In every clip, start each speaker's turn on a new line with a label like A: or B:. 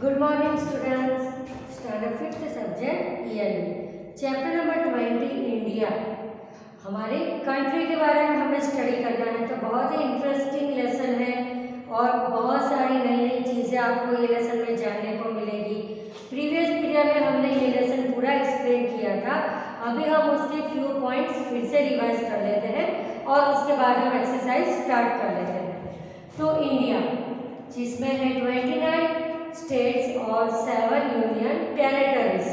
A: Good morning students. Standard 5th subject ELE. Chapter number 20 India. हमारे country के बारे में हमें स्टडी करना है तो बहुत ही इंटरेस्टिंग लेसन है और बहुत सारी नई नई चीज़ें आपको ये लेसन में जानने को मिलेगी. प्रीवियस पीरियड में हमने ये लेसन पूरा एक्सप्लेन किया था. अभी हम उसके फ्यू पॉइंट्स फिर से रिवाइज कर लेते हैं और उसके बाद हम एक्सरसाइज स्टार्ट कर लेते हैं. तो इंडिया जिसमें है 29 स्टेट्स और 7 यूनियन टेरिटरीज.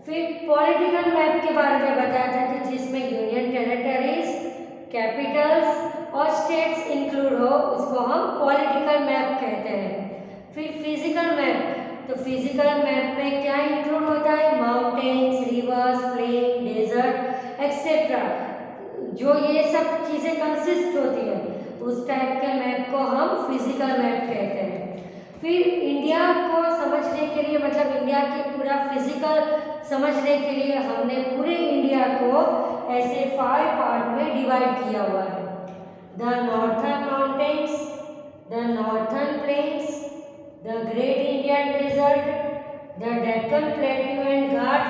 A: फिर पॉलिटिकल मैप के बारे में बताया था कि जिसमें यूनियन टेरिटरीज, कैपिटल्स और स्टेट्स इंक्लूड हो उसको हम पॉलिटिकल मैप कहते हैं. फिर फिजिकल मैप, तो फिजिकल मैप में क्या इंक्लूड होता है? Mountains, rivers, plain, desert etcetera. जो ये सब चीज़ें कंसिस्ट होती है उस टाइप के मैप को हम फिजिकल मैप कहते हैं. फिर इंडिया को समझने के लिए मतलब इंडिया के पूरा फिजिकल समझने के लिए हमने पूरे इंडिया को ऐसे 5 पार्ट में डिवाइड किया हुआ है. The northern mountains, the northern plains, the great Indian desert, the Deccan plateau and Ghat,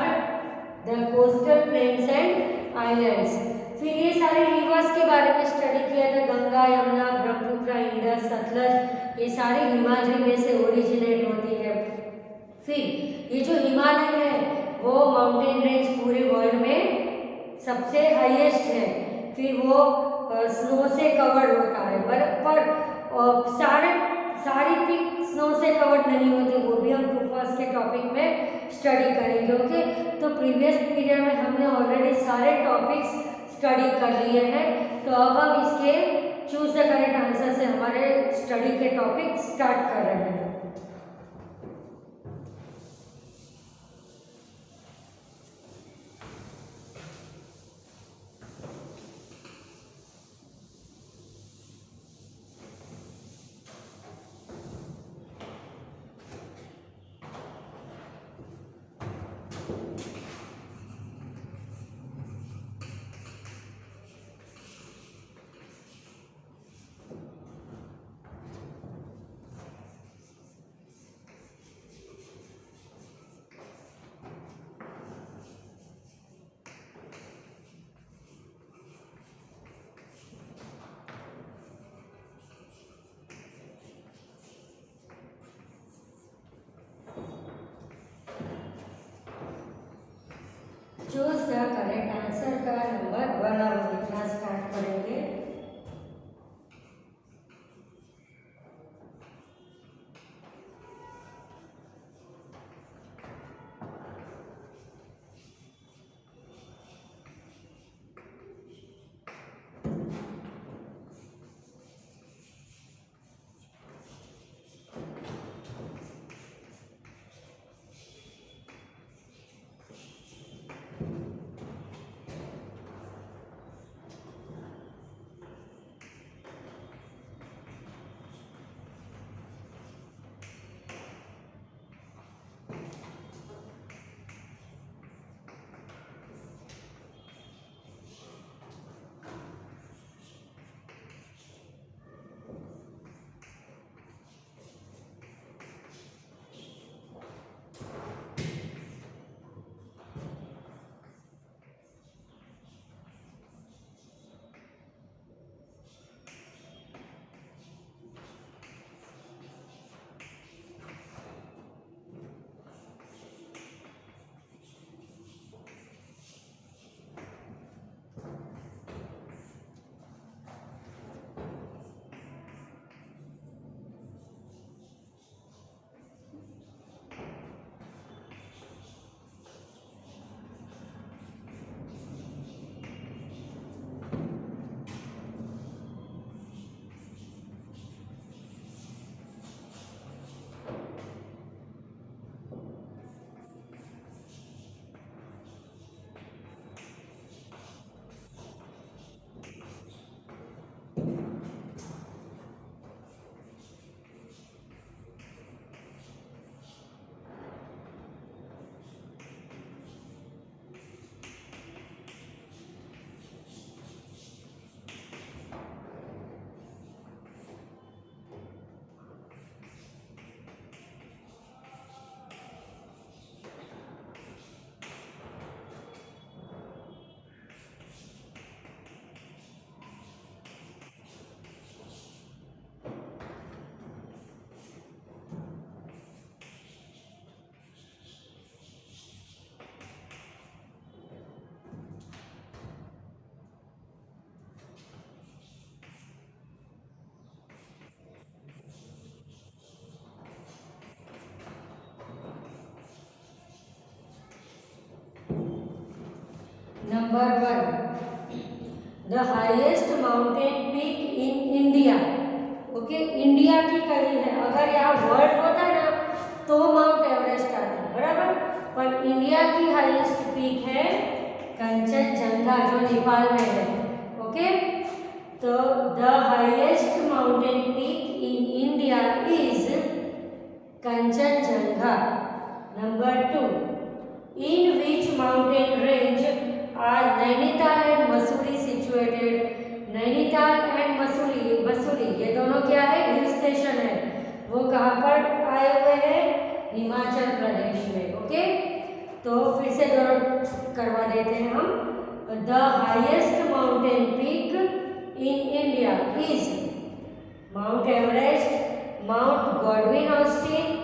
A: the coastal plains and islands. फिर ये सारे रिवर्स के बारे में स्टडी किया था. गंगा, यमुना, ब्रह्मपुत्र, इंडस, सतलज, ये सारी हिमालय में से ओरिजिनेट होती है. फिर ये जो हिमालय है वो माउंटेन रेंज पूरे वर्ल्ड में सबसे हाईएस्ट है. फिर वो स्नो से कवर्ड होता है. पर सारी पीक स्नो से कवर्ड नहीं होती. वो भी हम फर्स्ट के टॉपिक में स्टडी करेंगे. ओके, तो प्रीवियस पीरियड में हमने ऑलरेडी सारे टॉपिक्स स्टडी कर लिए हैं. तो अब हम इसके चूज द करेक्ट आंसर से हमारे स्टडी के टॉपिक स्टार्ट कर रहे हैं. चूज द करेक्ट आंसर का नंबर 1 अब लिखना स्टार्ट करेंगे. Number 1 the highest mountain peak in India. Okay, India की कही है, अगर यहाँ वर्ल्ड होता ना तो माउंट एवरेस्ट आता, बराबर, पर इंडिया की हाईएस्ट पीक है कंचनजंगा जो नेपाल में है। ओके, तो the highest mountain peak in India is Kanchenjunga. Number 2 in which mountain range are Nainital and Mussoorie situated. Nainital and Mussoorie, Mussoorie ये दोनों क्या है, हिल स्टेशन है, वो कहाँ पर आए हुए हैं, हिमाचल प्रदेश में। ओके, तो फिर से दोनों करवा देते हैं हम। The highest mountain peak in India is Mount Everest, Mount Godwin Austen,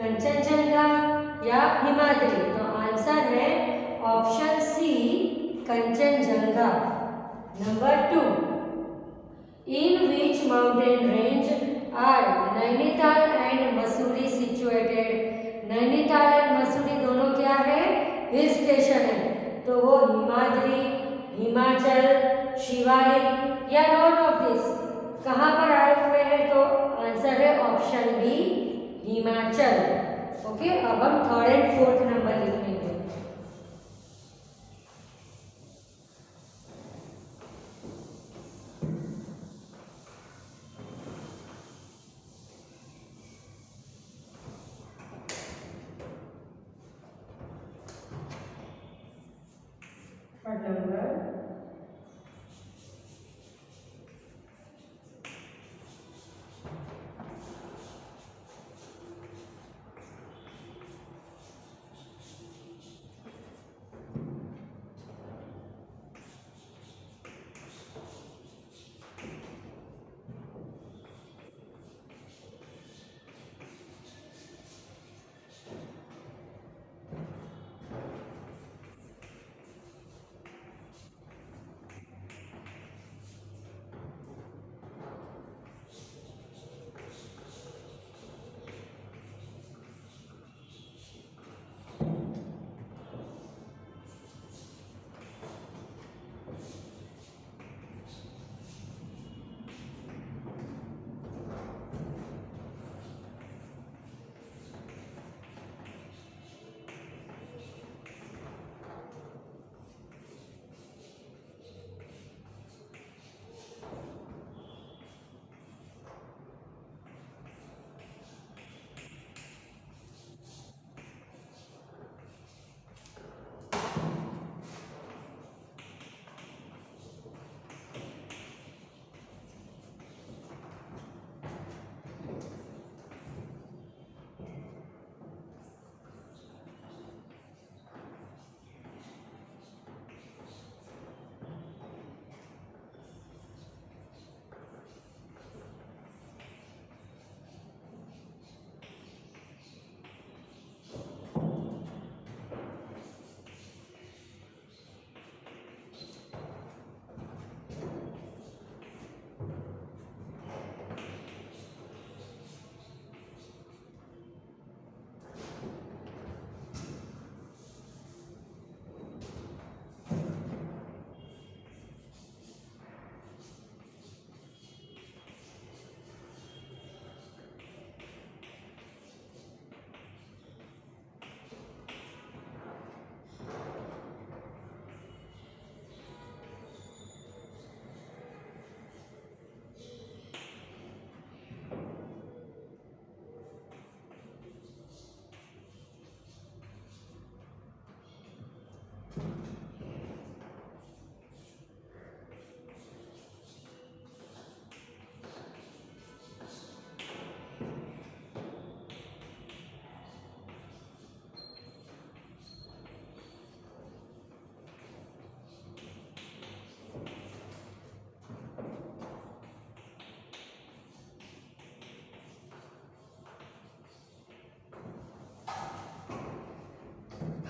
A: Kanchenjunga या हिमाद्री। तो आंसर है option C, Kanchenjunga. Number 2 in which mountain range are Nainital and Mussoorie situated. Nainital and Mussoorie दोनों क्या है, हिल स्टेशन है, तो वो हिमाद्री, हिमाचल, शिवालिक या नॉन ऑफ दिस कहाँ पर आए हुए हैं, तो आंसर है ऑप्शन बी, हिमाचल। ओके, अब हम 3rd and 4th नंबर लिखेंगे। नंबर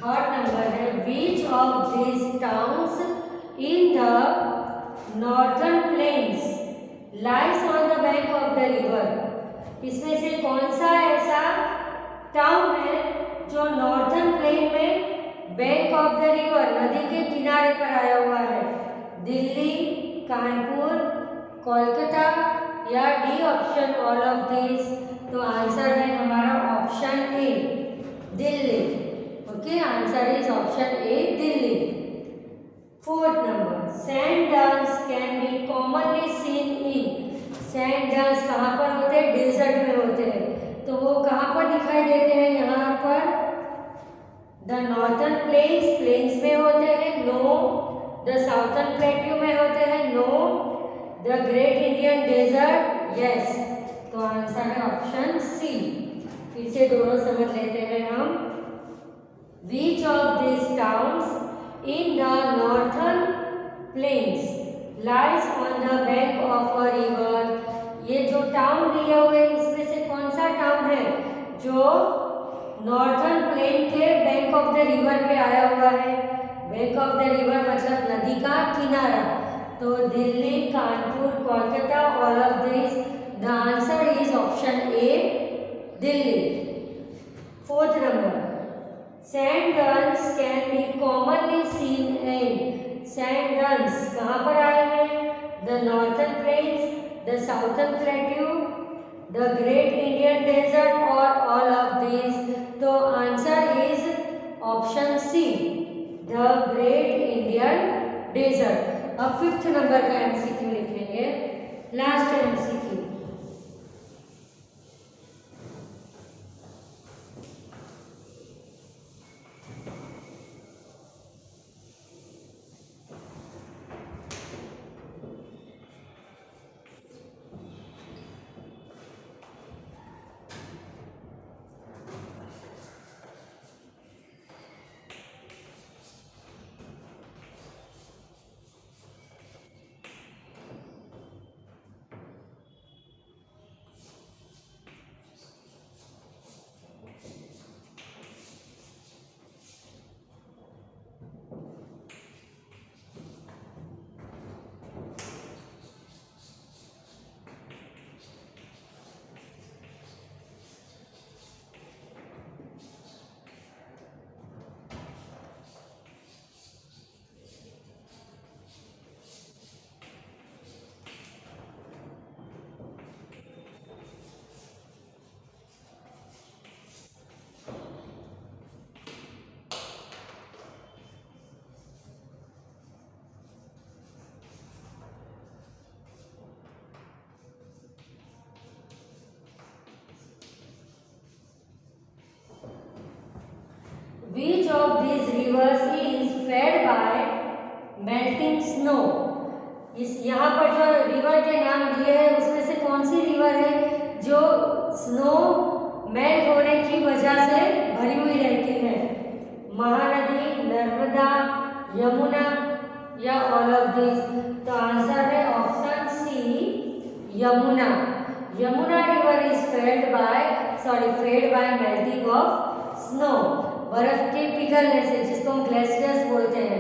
A: थर्ड नंबर है which of these towns in the northern plains lies on the bank of the river। इसमें से कौन सा ऐसा टाउन है जो नॉर्थर्न प्लेन में बैंक ऑफ द रिवर, नदी के किनारे पर आया हुआ है। दिल्ली, कानपुर, कोलकाता या D option all of this. तो आंसर है हमारा option A, Delhi. Okay, answer is option A, Delhi. Fourth number, sand dance can be commonly seen in. Sand dance कहाँ पर होते हैं? डेजर्ट में होते हैं। तो वो कहाँ पर दिखाई देते हैं? यहाँ पर द नॉर्थर्न प्लेन्स, प्लेन्स में होते हैं। नो। द साउथर्न प्लेट्यू में होते हैं। No. The great Indian desert, yes. तो आंसर है ऑप्शन सी। फिर से दोनों समझ लेते हैं हम। Which of this towns in the northern plains lies on the bank of a river। ये जो टाउन दिए हुए इसमें से कौन सा टाउन है जो नॉर्थर्न प्लेन के बैंक ऑफ द रिवर पे आया हुआ है? बैंक ऑफ द रिवर मतलब नदी का किनारा। तो Delhi, Kanpur, Kolkata, all of this. The answer is option A, Delhi. Fourth number, sand dunes can be commonly seen in. Sand dunes कहाँ पर आए हैं? The northern plains, the southern plateau, the great Indian desert और ऑल ऑफ दिस। तो answer is option C, the great Indian desert. अब fifth number का MCQ लिखेंगे, last MCQ. Which of these rivers is fed by melting snow? इस यहाँ पर जो river के नाम दिए हैं उसमें से कौन सी रिवर है जो स्नो मेल्ट होने की वजह से भरी हुई रहती है? महानदी, नर्मदा, यमुना या ऑल ऑफ दिस। तो आंसर है option C, Yamuna. Yamuna river is fed by melting of snow. बर्फ के पिघलने से, जिसको हम ग्लेशियर्स बोलते हैं,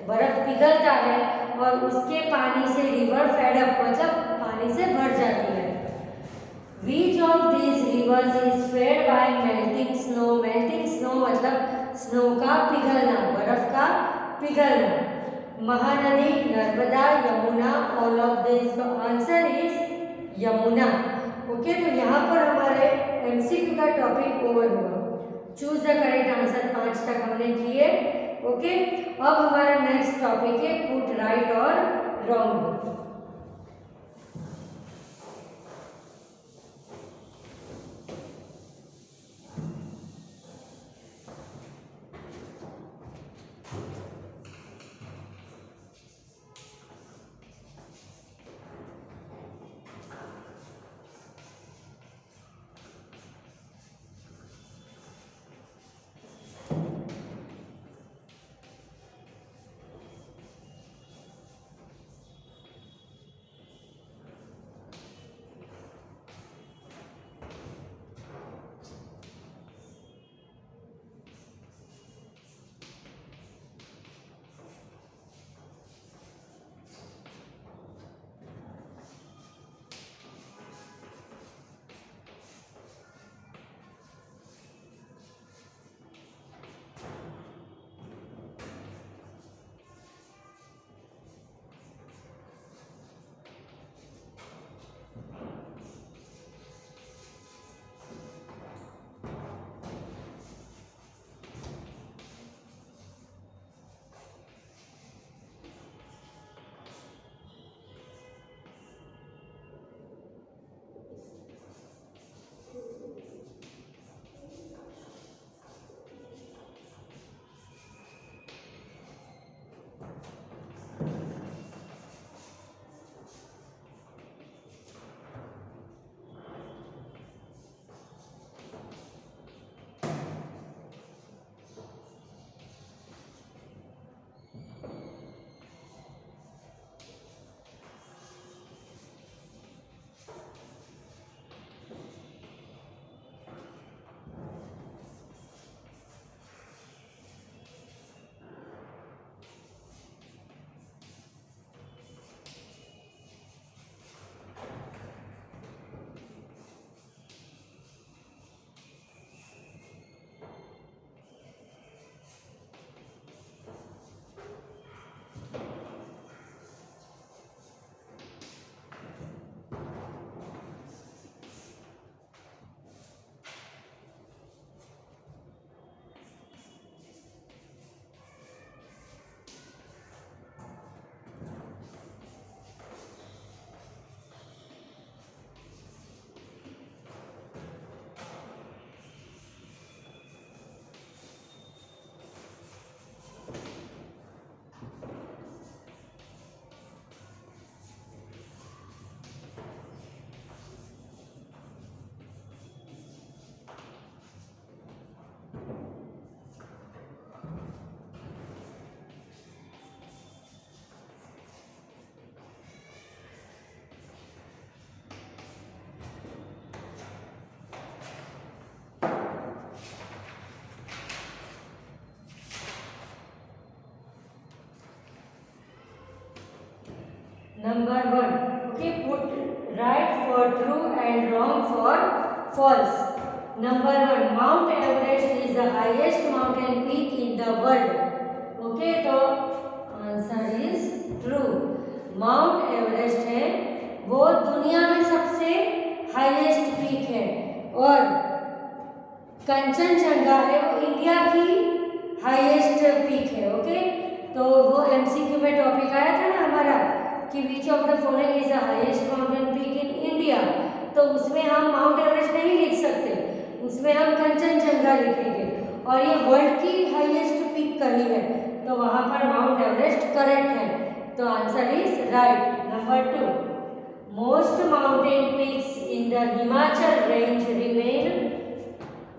A: बर्फ पिघलता है और उसके पानी से रिवर फेडअप मतलब पानी से भर जाती है। Which of these rivers is fed by melting snow? Melting snow मतलब स्नो का पिघलना, बर्फ का पिघलना। Mahanadi, Narmada, Yamuna, all of this. तो आंसर इज यमुना। ओके, तो यहाँ पर हमारे एमसीक्यू का टॉपिक ओवर हुआ। चूज द करेक्ट आंसर 5 तक हमने किए। ओके, अब हमारा नेक्स्ट टॉपिक है पुट राइट और wrong. and wrong for false. Number 1, Mount Everest is the highest mountain peak in the world. Okay, तो answer is true. Mount Everest है वो दुनिया में सबसे हाईएस्ट पीक है, और कंचनजंगा है वो इंडिया की हाईएस्ट पीक है. ओके, तो वो एमसीक्यू में टॉपिक आया था ना हमारा कि which of the following is the highest mountain peak in India, तो उसमें हम माउंट एवरेस्ट नहीं लिख सकते, उसमें हम कंचनजंगा लिखेंगे, और ये वर्ल्ड की हाईएस्ट पीक कही है, तो वहां पर माउंट एवरेस्ट करेक्ट है. तो answer is right. Number 2, most mountain peaks in the Himachal range remain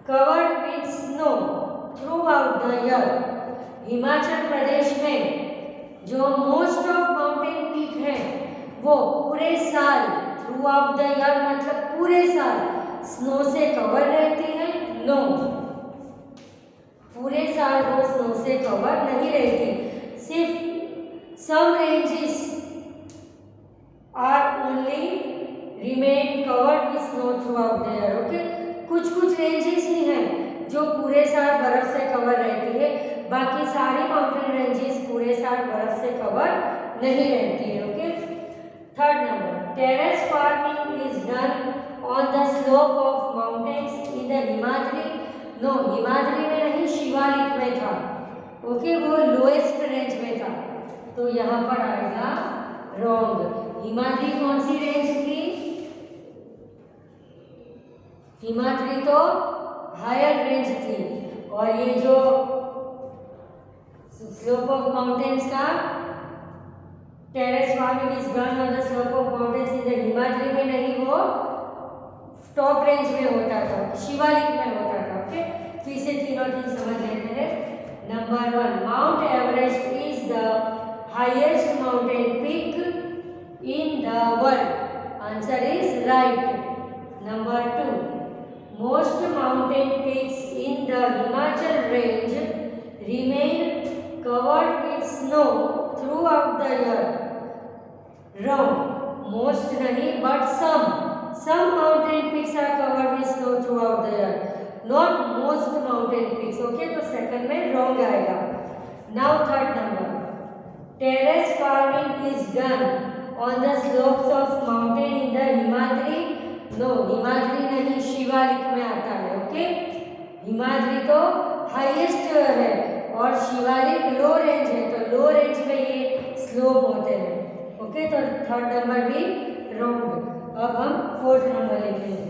A: covered with snow throughout the year. Himachal Pradesh में जो मोस्ट ऑफ माउंटेन पीक है वो पूरे साल, थ्रू आउट द ईयर मतलब पूरे साल, स्नो से कवर रहती है. नो, पूरे साल वो स्नो से कवर नहीं रहती. सिर्फ some ranges are only remain covered with snow throughout the year. Okay, कुछ रेंजेस ही हैं जो पूरे साल बर्फ से कवर रहती है, बाकी सारी माउंटेन रेंजेस पूरे साल बर्फ से कवर नहीं रहती है. Okay, third number, terrace farming is done on the slope of mountains in the Himadri. No, Himadri में नहीं, शिवालिक में था. ओके, वो लोएस्ट रेंज में था, तो यहाँ पर आएगा रॉन्ग. हिमाद्री कौन सी रेंज थी? हिमाद्री तो हायर रेंज थी, और ये जो स्लोप ऑफ माउंटेन्स का terrace farming is done on the slope of mountains in the Himadri में नहीं, वो टॉप रेंज में होता था, शिवालिक में होता था. ओके, फिर से तीनों चीज समझ लेते हैं. Number 1, mount Everest is the highest mountain peak in the world. Answer is right. Number 2, most mountain peaks in the Himachal range remain covered with snow throughout the year. Wrong. Most nahi, but some mountain peaks are covered with snow throughout the year, not most mountain peaks. Okay, तो second में wrong आएगा. Now third number, terrace farming is done on the slopes of mountain in the Himadri. No, Himadri नहीं, शिवालिक में आता है. Okay, Himadri तो highest है और शिवालिक लो रेंज है, तो लो रेंज में ये स्लोप होते हैं. ओके, तो थर्ड नंबर भी रॉन्ग. अब हम फोर्थ नंबर लिखेंगे.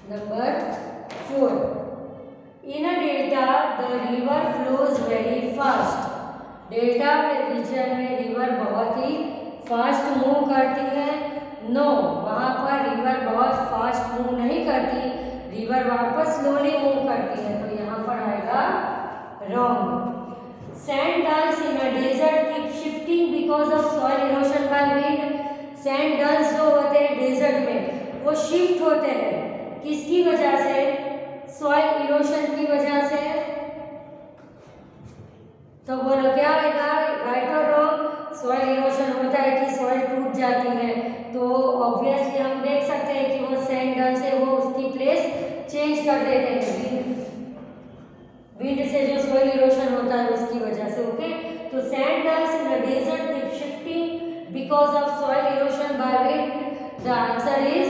A: Number 4. In a delta, the river flows very fast. Delta में रीजन में रिवर बहुत ही फास्ट मूव करती है. नो, वहाँ पर रिवर बहुत फास्ट मूव नहीं करती, रिवर वहाँ पर स्लोली मूव करती है. तो यहाँ पर आएगा wrong. Sand dunes in a desert keep shifting because of soil erosion by wind. Sand dunes जो होते हैं डेजर्ट में वो शिफ्ट होते हैं किसकी वजह से? सॉइल इरोशन की वजह से. तो बोलो क्या आएगा, राइट और रॉन्ग? सॉइल इरोशन होता है कि सॉइल टूट जाती है, तो ऑब्वियसली हम देख सकते हैं कि वो सैंड डंस से वो उसकी प्लेस चेंज कर देते हैं विंड से जो सॉइल इरोशन होता है उसकी वजह से. ओके, तो sand dunes in the desert keep shifting because of soil erosion by wind. The answer is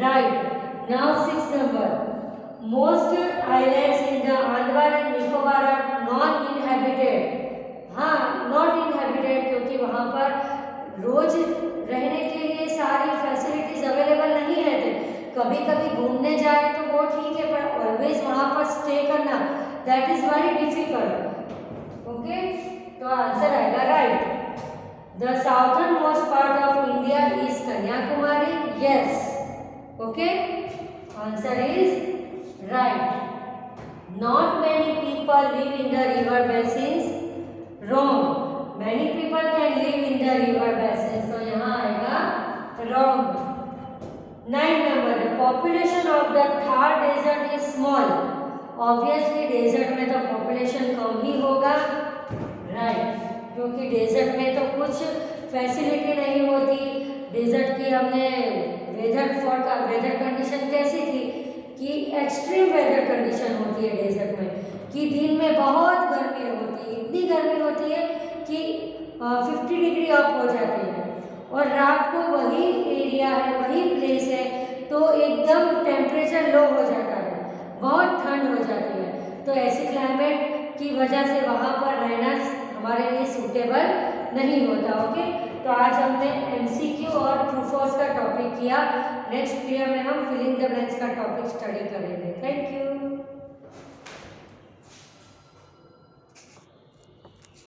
A: right. Now 6 number. Most islands in the Andaman and Nicobar are non-inhabited. हाँ, not inhabited, क्योंकि वहाँ पर रोज रहने के लिए सारी facilities available नहीं है. कभी कभी घूमने जाए तो वो ठीक है, पर ऑलवेज वहाँ पर स्टे करना that is very difficult. Okay, तो आंसर आएगा right. The southern most part of India is Kanyakumari. Yes. Okay, answer is right. Not many people live in the river basins. Wrong. Many people can live in the river basins. तो यहाँ आएगा wrong. 9 number. The population of the Thar desert is small. Obviously desert में तो population कम ही होगा. Right. क्योंकि desert में तो कुछ फैसिलिटी नहीं होती. desert की हमने वेदर कंडीशन कैसी थी कि एक्सट्रीम वेदर कंडीशन होती है डेजर्ट में, कि दिन में बहुत गर्मी होती है, इतनी गर्मी होती है कि 50 डिग्री अप हो जाती है, और रात को वही एरिया है, वही प्लेस है, तो एकदम टेम्परेचर लो हो जाता है, बहुत ठंड हो जाती है. तो ऐसी क्लाइमेट की वजह से वहाँ पर रहना हमारे लिए सूटेबल नहीं होता. ओके, तो आज हमने MCQ और ट्रू फॉल्स का टॉपिक किया. नेक्स्ट पीरियड में हम फिलिंग द ब्लैंक्स का टॉपिक स्टडी करेंगे. Thank you.